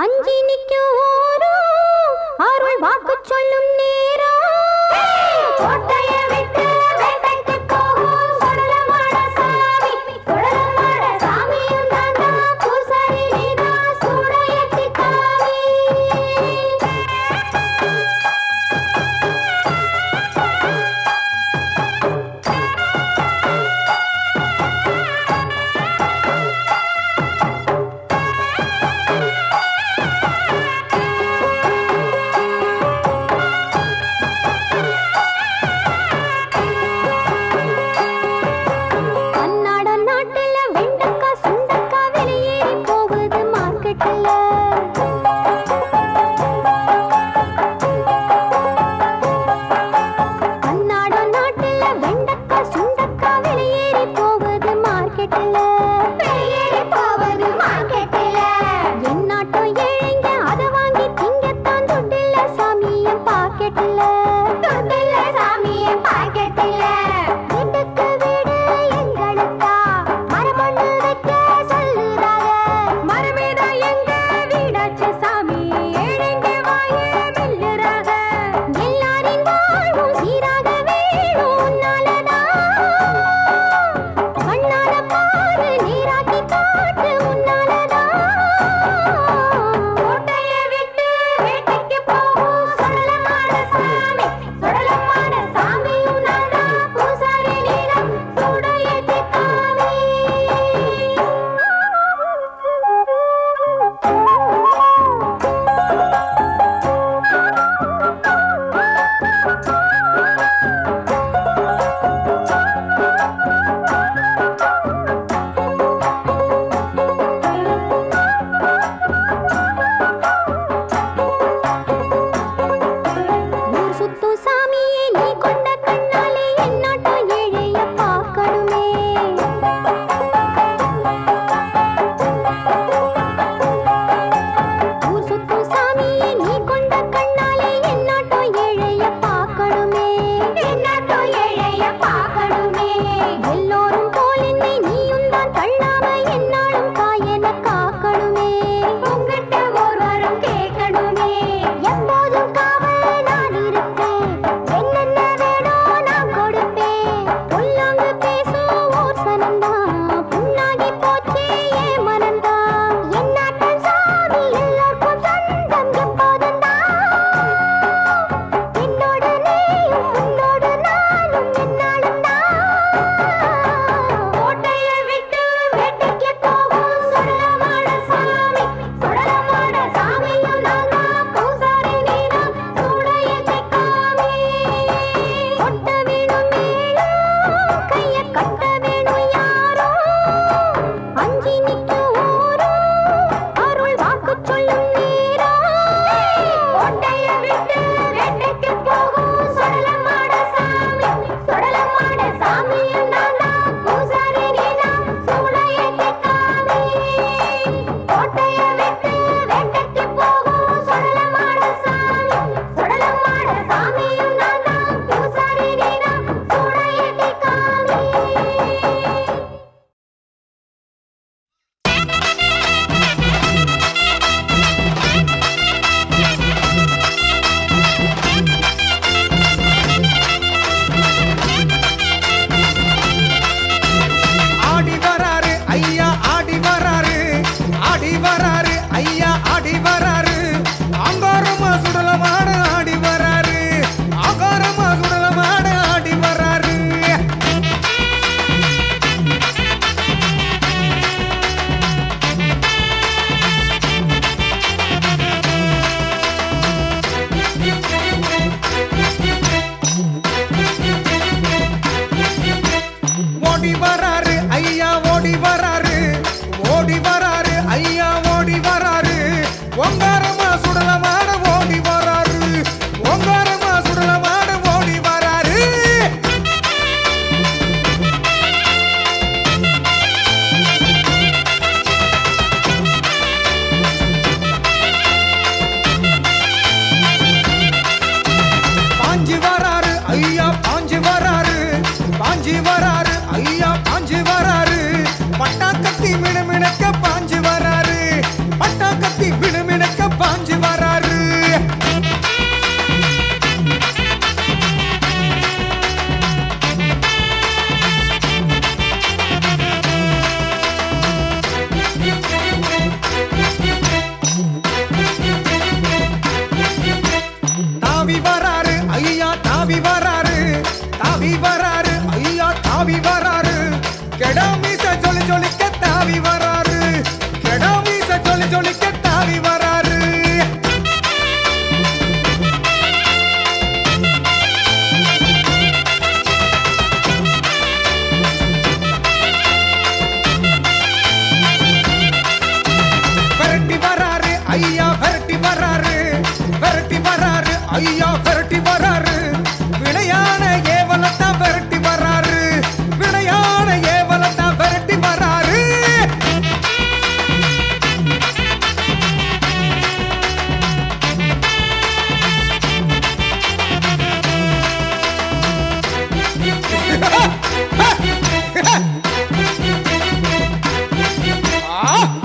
அஞ்சி நிற்கும் ஓரும் அருள் வாக்கு சொல்லும் நேரம் கோட்டையை விட்டு வேட்டைக்கு போகும் சுடலமாட சாமி சுடலமாட சாமியும் தாண்டா பூசாரி நீதான் சூடையத்தி காமி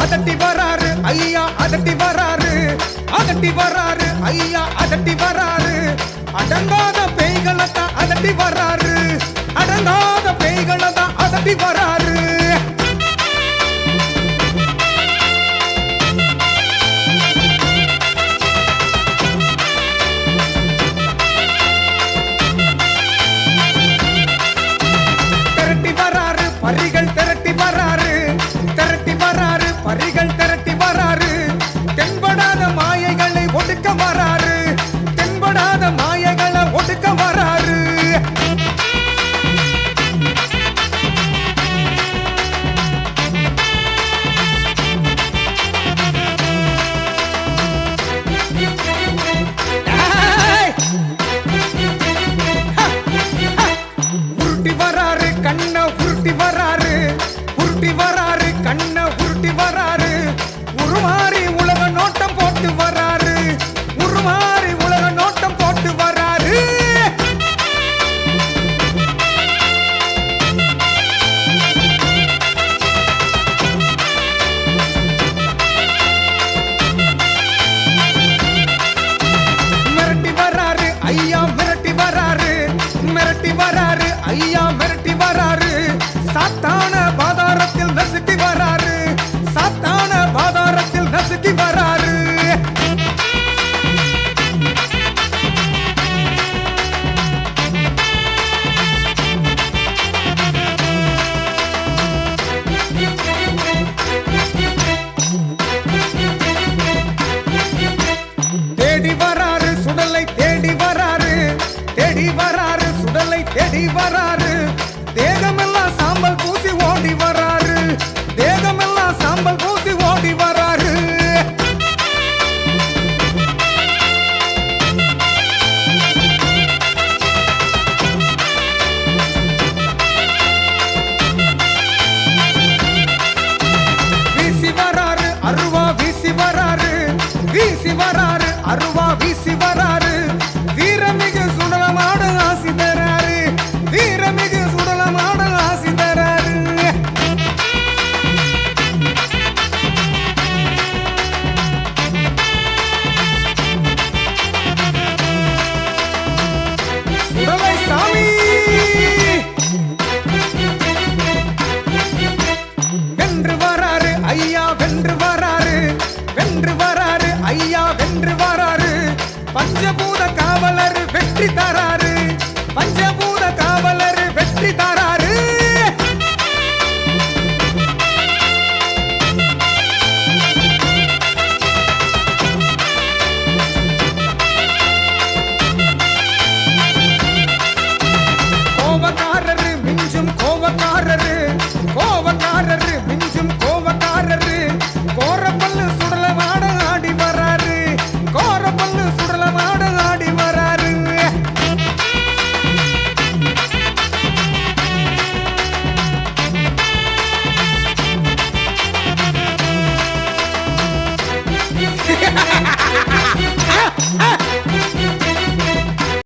அதட்டி வராரு ஐயா அதட்டி வராரு அதட்டி வராரு ஐயா அதட்டி வராரு அடங்காத பேய்களத்தான் அதட்டி வராரு அடங்காத பேய்களத்தான் அதட்டி வராரு திரட்டி வராரு பரிகள் திரட்டி வராரு திரட்டி வராரு பரிகள் திரட்டி வராரு தென்படாத மாயைகளை ஒடுக்க வராரு தென்படாத மாயைகளை ஒடுக்க வராரு உருட்டி வராரு கண்ண உருட்டி வராரு உருட்டி வராரு கண்ண உருட்டி வராரு உருமாறி உலக நோட்டம் போட்டு வராரு உருமாறி உலக நோட்டம் போட்டு வராரு மிரட்டி வராரு ஐயா மிரட்டி வராரு மிரட்டி வராரு ஐயா மிரட்டி வராரு சாத்தான பாதாரத்தில் நசுக்கி வராரு சாத்தான பாதாரத்தில் நசுக்கி வராரு தேடி வராரு சுடலை தேடி வராரு தேடி வராரு சுடலை தேடி வராரு தேகமெல்லாம் சாம்பல் பூசி ஓடி வராரு தேகமெல்லாம் சாம்பல் பூசி ஓடி வராரு வீசி வராரு அருவா வீசி வராரு வீசி வராரு அருவா வீசி வராரு வீரமிகு சுடலமாடு ஆசி தராரு வீரமிகு சுடலமாடு ஆசி தராரு சுடலை சாமி வென்று வராரு ஐயா வென்று